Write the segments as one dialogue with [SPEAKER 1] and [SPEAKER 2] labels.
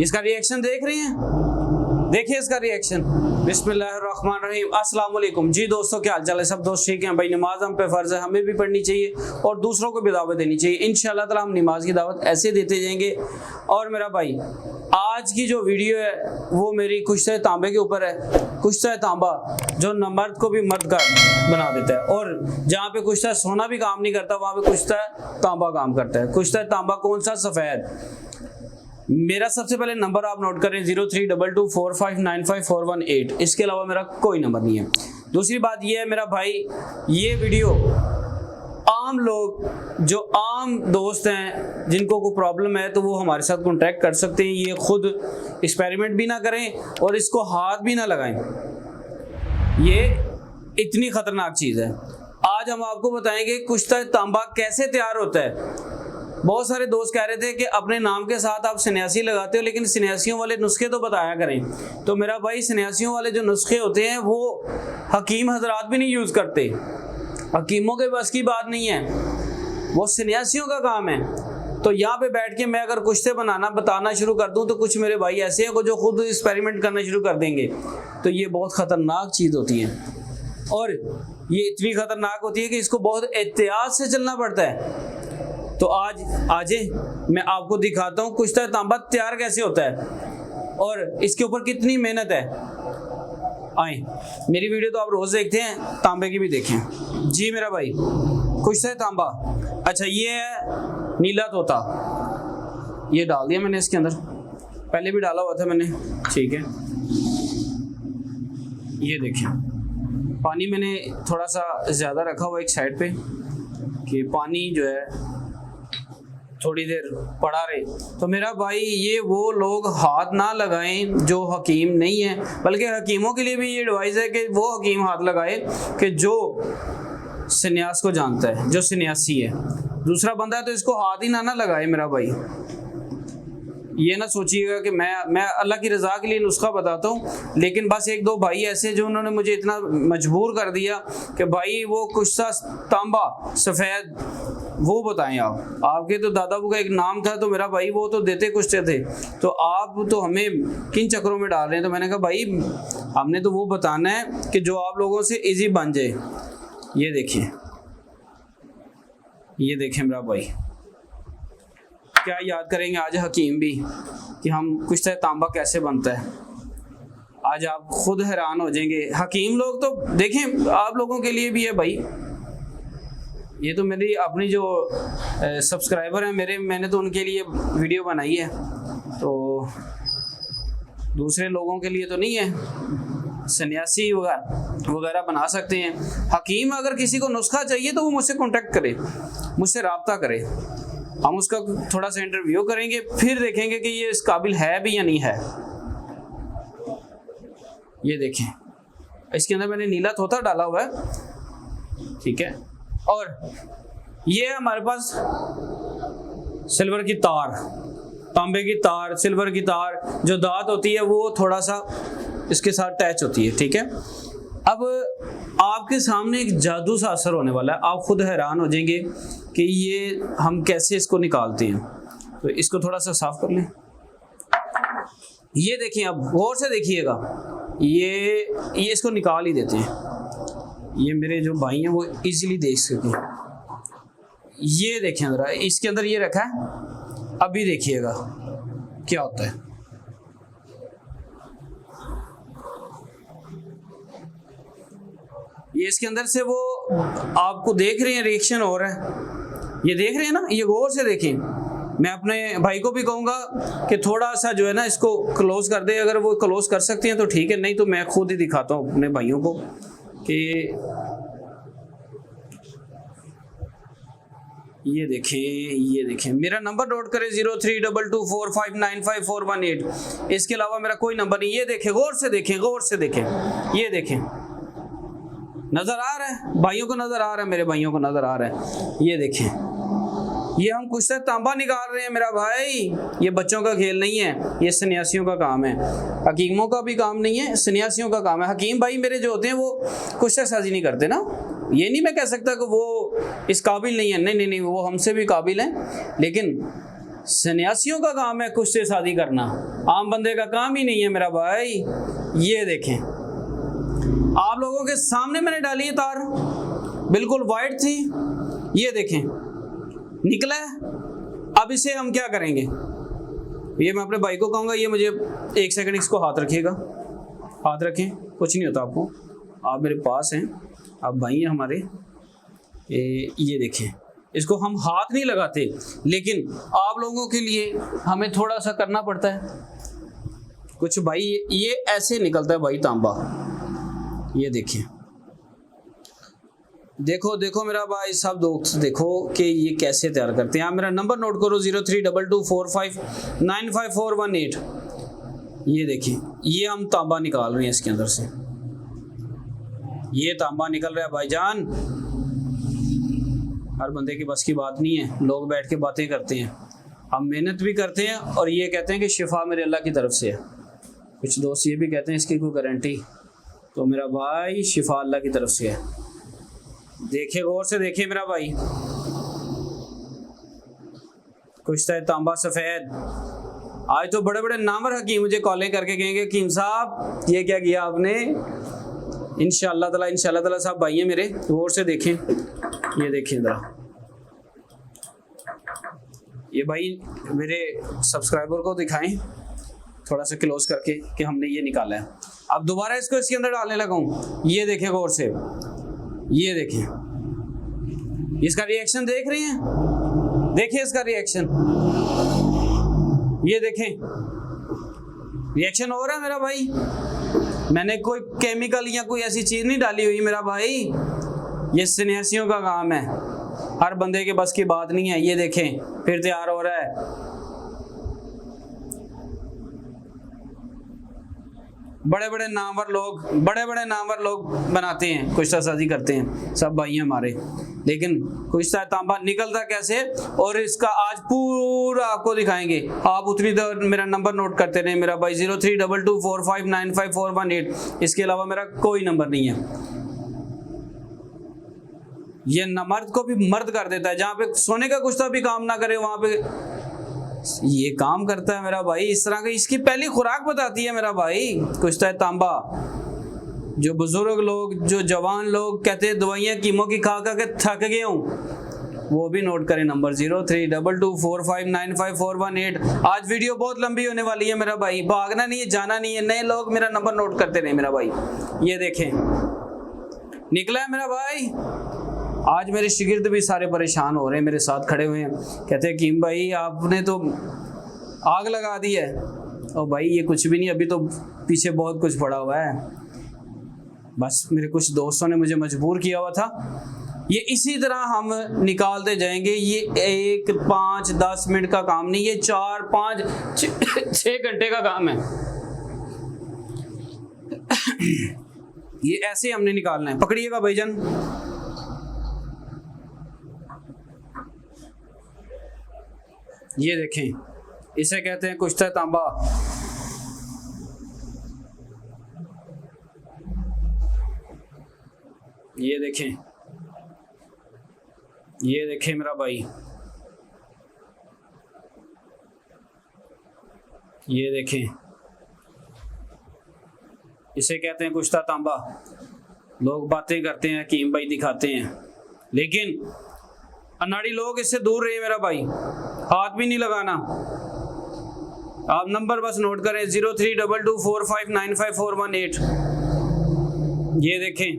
[SPEAKER 1] इसका रिएक्शन देख रहे हैं, देखिए इसका रिएक्शन। बिस्मिल्लाहिर्रहमानिर्रहीम, अस्सलाम वालेकुम जी दोस्तों, क्या हाल चाल है? सब दोस्त ठीक हैं भाई? नमाज हम पे फ़र्ज़ है, हमें भी पढ़नी चाहिए और दूसरों को भी दावत देनी चाहिए। इंशाअल्लाह ताला हम नमाज की दावत ऐसे देते जाएंगे। और मेरा भाई, आज की जो वीडियो है वो मेरी कुश्ता तांबे के ऊपर है। कुश्ता तांबा जो मर्द को भी मर्द का बना देता है, और जहाँ पे कुश्ता सोना भी काम नहीं करता वहाँ पे कुश्ता तांबा काम करता है। कुश्ता तांबा कौन सा? सफ़ेद। मेरा सबसे पहले नंबर आप नोट करें 0322459541 इसके अलावा मेरा कोई नंबर नहीं है। दूसरी बात ये है मेरा भाई, ये वीडियो आम लोग जो आम दोस्त हैं जिनको कोई प्रॉब्लम है तो वो हमारे साथ कॉन्टैक्ट कर सकते हैं। ये खुद एक्सपेरिमेंट भी ना करें और इसको हाथ भी ना लगाएं, ये इतनी ख़तरनाक चीज़ है। आज हम आपको बताएंगे कुश्ता तांबा कैसे तैयार होता है। बहुत सारे दोस्त कह रहे थे कि अपने नाम के साथ आप सन्यासी लगाते हो, लेकिन सन्यासियों वाले नुस्खे तो बताया करें। तो मेरा भाई, सन्यासियों वाले जो नुस्खे होते हैं वो हकीम हजरात भी नहीं यूज़ करते, हकीमों के बस की बात नहीं है, वो सन्यासियों का काम है। तो यहाँ पे बैठ के मैं अगर कुश्ते बताना शुरू कर दूँ तो कुछ मेरे भाई ऐसे हैं जो खुद एक्सपेरिमेंट करना शुरू कर देंगे। तो ये बहुत ख़तरनाक चीज़ होती है, और ये इतनी ख़तरनाक होती है कि इसको बहुत एहतियात से चलना पड़ता है। तो आज मैं आपको दिखाता हूँ कुश्ता तांबा तैयार कैसे होता है और इसके ऊपर कितनी मेहनत है। आए, मेरी वीडियो तो आप रोज़ देखते हैं, तांबे की भी देखें जी मेरा भाई। कुश्ता तांबा, अच्छा ये है नीला तोता, ये डाल दिया मैंने इसके अंदर, पहले भी डाला हुआ था मैंने, ठीक है। ये देखें, पानी मैंने थोड़ा सा ज़्यादा रखा हुआ एक साइड पे कि पानी जो है थोड़ी देर पड़ा रहे। तो मेरा भाई, ये वो लोग हाथ ना लगाएं जो हकीम नहीं है, बल्कि हकीमों के लिए भी ये एडवाइस है कि वो हकीम हाथ लगाए कि जो सन्यास को जानता है, जो सन्यासी है। दूसरा बंदा है तो इसको हाथ ही ना लगाए मेरा भाई। ये ना सोचिएगा कि मैं अल्लाह की रज़ा के लिए नुस्खा बताता हूँ, लेकिन बस एक दो भाई ऐसे जो उन्होंने मुझे इतना मजबूर कर दिया कि भाई वो कुश्ता तांबा सफ़ेद वो बताएं आप। आपके तो दादाबू का एक नाम था, तो मेरा भाई वो तो देते कुश्ते थे, तो आप तो हमें किन चक्करों में डाल रहे हैं। तो मैंने कहा भाई, हमने तो वो बताना है कि जो आप लोगों से इजी बन जाए। ये देखिए, ये देखें मेरा भाई, क्या याद करेंगे आज हकीम भी कि हम कुश्ता तांबा कैसे बनता है। आज आप खुद हैरान हो जाएंगे। हकीम लोग तो देखें, आप लोगों के लिए भी है भाई। ये तो मेरी अपनी जो सब्सक्राइबर हैं मैंने तो उनके लिए वीडियो बनाई है, तो दूसरे लोगों के लिए तो नहीं है। सन्यासी वगैरह बना सकते हैं। हकीम अगर किसी को नुस्खा चाहिए तो वो मुझसे कांटेक्ट करे, मुझसे रब्ता करे, हम उसका थोड़ा सा इंटरव्यू करेंगे, फिर देखेंगे कि ये इस काबिल है भी या नहीं है। ये देखें, इसके अंदर मैंने नीला तोता डाला हुआ है, ठीक है। और ये हमारे पास सिल्वर की तार, तांबे की तार, सिल्वर की तार, जो दांत होती है वो थोड़ा सा इसके साथ अटैच होती है, ठीक है। अब आपके सामने एक जादू सा असर होने वाला है, आप खुद हैरान हो जाएंगे कि ये हम कैसे इसको निकालते हैं। तो इसको थोड़ा सा साफ कर लें। ये देखिए, अब गौर से देखिएगा, ये इसको निकाल ही देते हैं। ये मेरे जो भाई हैं वो इजीली देख सकें। ये देखें जरा, इसके अंदर ये रखा है, अभी देखिएगा क्या होता है। ये इसके अंदर से वो आपको देख रहे हैं, रिएक्शन हो रहा है, ये देख रहे हैं ना, ये गौर से देखें। मैं अपने भाई को भी कहूँगा कि थोड़ा सा जो है ना इसको क्लोज कर दे, अगर वो क्लोज कर सकते हैं तो ठीक है, नहीं तो मैं खुद ही दिखाता हूँ अपने भाइयों को कि ये देखें। मेरा नंबर नोट करें 0322459541 इसके अलावा मेरा कोई नंबर नहीं। ये देखें, गौर से देखें, ये देखें, नजर आ रहा है भाइयों को, नजर आ रहा है मेरे भाइयों को, नजर आ रहा है। ये देखें, ये हम कुश्ता तांबा निकाल रहे हैं मेरा भाई। ये बच्चों का खेल नहीं है, ये सन्यासियों का काम है, हकीमों का भी काम नहीं है, सन्यासियों का काम है। हकीम भाई मेरे जो होते हैं वो कुश्ता साजी नहीं करते ना, ये नहीं मैं कह सकता कि वो इस काबिल नहीं है, नहीं, वो हमसे भी काबिल हैं, लेकिन सन्यासियों का काम है कुछ से शादी करना, आम बंदे का काम ही नहीं है मेरा भाई। ये देखें, आप लोगों के सामने मैंने डाली है तार, बिल्कुल वाइट थी, ये देखें निकला है। अब इसे हम क्या करेंगे, ये मैं अपने भाई को कहूँगा, ये मुझे 1 सेकंड इसको हाथ रखिएगा, हाथ रखें, कुछ नहीं होता आपको, आप मेरे पास हैं, आप भाई हैं हमारे। ये देखें, इसको हम हाथ नहीं लगाते, लेकिन आप लोगों के लिए हमें थोड़ा सा करना पड़ता है कुछ। भाई ये ऐसे निकलता है भाई तांबा, ये देखें, देखो देखो मेरा भाई, सब दोस्त देखो कि ये कैसे तैयार करते हैं। आप मेरा नंबर नोट करो 032245954118। ये देखिए, ये हम तांबा निकाल रहे हैं इसके अंदर से, ये तांबा निकल रहा है भाईजान। हर बंदे की बस की बात नहीं है, लोग बैठ के बातें करते हैं, हम मेहनत भी करते हैं और ये कहते हैं कि शिफा मेरे अल्लाह की तरफ से है। कुछ दोस्त ये भी कहते हैं इसकी कोई गारंटी, तो मेरा भाई शिफा अल्लाह की तरफ से है। देखिए, गौर से देखिए मेरा भाई, कुछ तो तांबा सफेद। आज तो बड़े बड़े नामवर हकीम मुझे कॉलें करके कहेंगे हकीम साहब ये क्या किया आपने। इंशाअल्लाह ताला साहब भाई हैं मेरे, गौर से देखें, ये देखें जरा, ये भाई मेरे सब्सक्राइबर को दिखाएं थोड़ा सा क्लोज करके कि हमने ये निकाला है। अब दोबारा इसको इसके अंदर डालने लगा हूँ, ये देखें गौर से, ये देखें, इसका रिएक्शन देख रही हैं, देखिए इसका रिएक्शन, ये देखें रिएक्शन हो रहा है मेरा भाई। मैंने कोई केमिकल या कोई ऐसी चीज नहीं डाली हुई मेरा भाई, ये सन्यासियों का काम है, हर बंदे के बस की बात नहीं है। ये देखें फिर तैयार हो रहा है। बड़े बड़े नामवर लोग बनाते हैं, कुछ शादी करते हैं, सब भाई हैं हमारे, लेकिन कुछ तांबा निकलता कैसे, और इसका आज पूरा आपको दिखाएंगे। आप उतनी देर मेरा नंबर नोट करते रहे मेरा भाई, 032245954118। इसके अलावा मेरा कोई नंबर नहीं है। ये मर्द को भी मर्द कर देता है, जहाँ पे सोने का कुछ भी काम ना करे वहां पे ये काम करता है मेरा भाई। इस तरह की इसकी पहली खुराक बताती है मेरा भाई, कुछ तांबा। जो बुजुर्ग लोग, जो जवान लोग कहते हैं दवाइयाँ कीमो की खा के थक गए हूँ, वो भी नोट करें नंबर 032245954118। आज वीडियो बहुत लंबी होने वाली है मेरा भाई, भागना नहीं है, जाना नहीं है, नए लोग मेरा नंबर नोट करते रहे मेरा भाई। ये देखें निकला है मेरा भाई। आज मेरे शिगिर्द भी सारे परेशान हो रहे हैं, मेरे साथ खड़े हुए हैं, कहते हैं कीम भाई आपने तो आग लगा दी है। और भाई ये कुछ भी नहीं, अभी तो पीछे बहुत कुछ पड़ा हुआ है, बस मेरे कुछ दोस्तों ने मुझे मजबूर किया हुआ था। ये इसी तरह हम निकालते जाएंगे, ये 1 5 10 मिनट का काम नहीं, ये 4 5 6 घंटे का काम है। ये ऐसे हमने निकालना है, पकड़िएगा भाईजान। ये देखें, इसे कहते हैं कुश्ता तांबा। ये देखें, ये देखें मेरा भाई, ये देखें, इसे कहते हैं कुश्ता तांबा। लोग बातें करते हैं, हकीम भाई दिखाते हैं, लेकिन अनाड़ी लोग इससे दूर रहे मेरा भाई, हाथ भी नहीं लगाना। आप नंबर बस नोट करें 032245954118। ये देखें,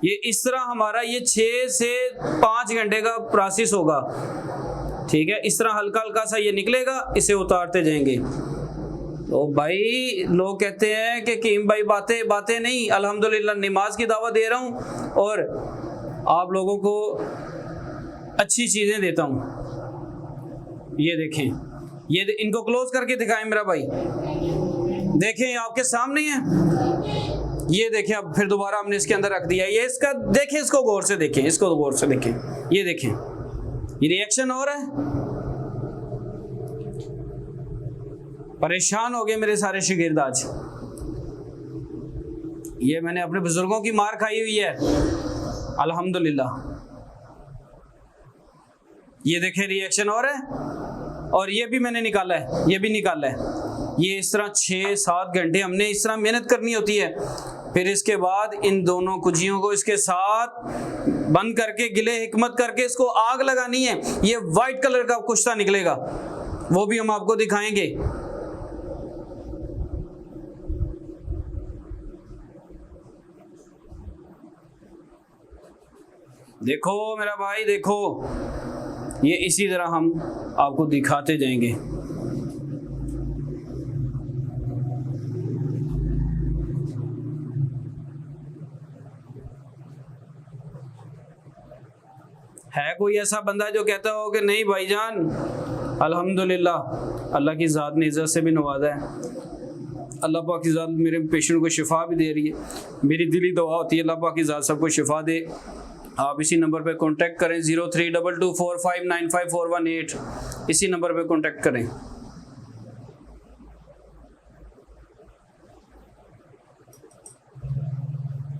[SPEAKER 1] ये इस तरह हमारा ये 6 से 5 घंटे का प्रोसेस होगा, ठीक है। इस तरह हल्का हल्का सा ये निकलेगा, इसे उतारते जाएंगे। तो भाई लोग कहते हैं कि कीम भाई बातें नहीं, अल्हम्दुलिल्लाह नमाज की दावत दे रहा हूँ और आप लोगों को अच्छी चीजें देता हूँ। ये देखें, ये इनको क्लोज करके दिखाएं मेरा भाई, देखें आपके सामने है। ये देखें, अब फिर दोबारा हमने इसके अंदर रख दिया। ये इसका देखें, इसको गौर से देखें, इसको गौर से देखें। ये देखें, ये रिएक्शन हो रहा है। परेशान हो गए मेरे सारे शागिर्द आज। ये मैंने अपने बुजुर्गों की मार खाई हुई है, अल्हम्दुलिल्लाह। ये देखें रिएक्शन हो रहा है। और ये भी मैंने निकाला है, ये भी निकाला है। ये इस तरह 6-7 घंटे हमने इस तरह मेहनत करनी होती है। फिर इसके बाद इन दोनों कुजियों को इसके साथ बंद करके गिले हिकमत करके इसको आग लगानी है। ये वाइट कलर का कुश्ता निकलेगा, वो भी हम आपको दिखाएंगे। देखो मेरा भाई, देखो ये इसी तरह हम आपको दिखाते जाएंगे। है कोई ऐसा बंदा जो कहता हो कि नहीं भाईजान अल्हम्दुलिल्लाह अल्लाह की ज़ात ने इज़्ज़त से भी नवाजा है, अल्लाह पाक की ज़ात मेरे पेशेंट को शिफा भी दे रही है। मेरी दिली दुआ होती है अल्लाह पाक की ज़ात सबको शिफा दे। आप इसी नंबर पे कांटेक्ट करें 032245954118, इसी नंबर पे कांटेक्ट करें।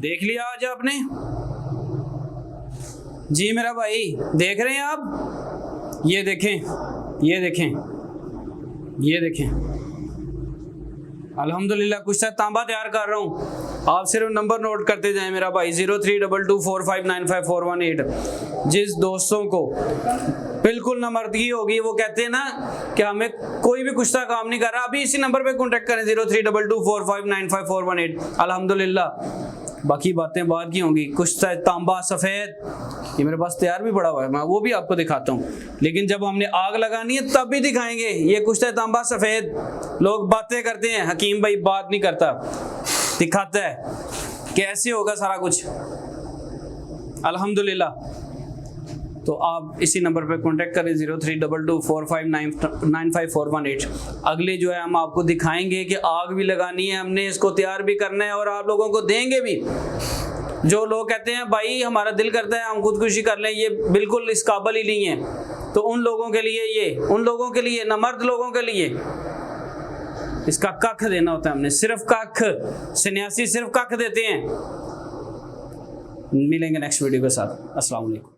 [SPEAKER 1] देख लिया आज आपने? जी मेरा भाई, देख रहे हैं आप? ये देखें, ये देखें, ये देखें, अल्हम्दुलिल्लाह कुछ तांबा तैयार कर रहा हूँ। आप सिर्फ नंबर नोट करते जाएं मेरा भाई, 032245954118। जिस दोस्तों को बिल्कुल नामर्दगी होगी, वो कहते हैं ना कि हमें कोई भी कुश्ता काम नहीं कर रहा, अभी इसी नंबर पे कांटेक्ट करें 032245954118। अल्हम्दुलिल्लाह बाकी बातें बाद की होंगी। कुश्ता तांबा सफ़ेद ये मेरे पास तैयार भी पड़ा हुआ है, मैं वो भी आपको दिखाता हूँ, लेकिन जब हमने आग लगानी है तब भी दिखाएंगे। ये कुश्ता तांबा सफ़ेद, लोग बातें करते हैं, हकीम भाई बात नहीं करता, दिखाता है कैसे होगा सारा कुछ। अल्हम्दुलिल्लाह तो आप इसी नंबर पर कांटेक्ट करें 032245954118। अगले जो है हम आपको दिखाएंगे कि आग भी लगानी है हमने, इसको तैयार भी करना है और आप लोगों को देंगे भी। जो लोग कहते हैं भाई हमारा दिल करता है हम खुदकुशी कर लें, ये बिल्कुल इस काबिल ही नहीं है, तो उन लोगों के लिए, ये उन लोगों के लिए, नामर्द लोगों के लिए इसका कख देना होता है हमने, सिर्फ कख। सन्यासी सिर्फ कख देते हैं। मिलेंगे नेक्स्ट वीडियो के साथ। अस्सलाम वालेकुम।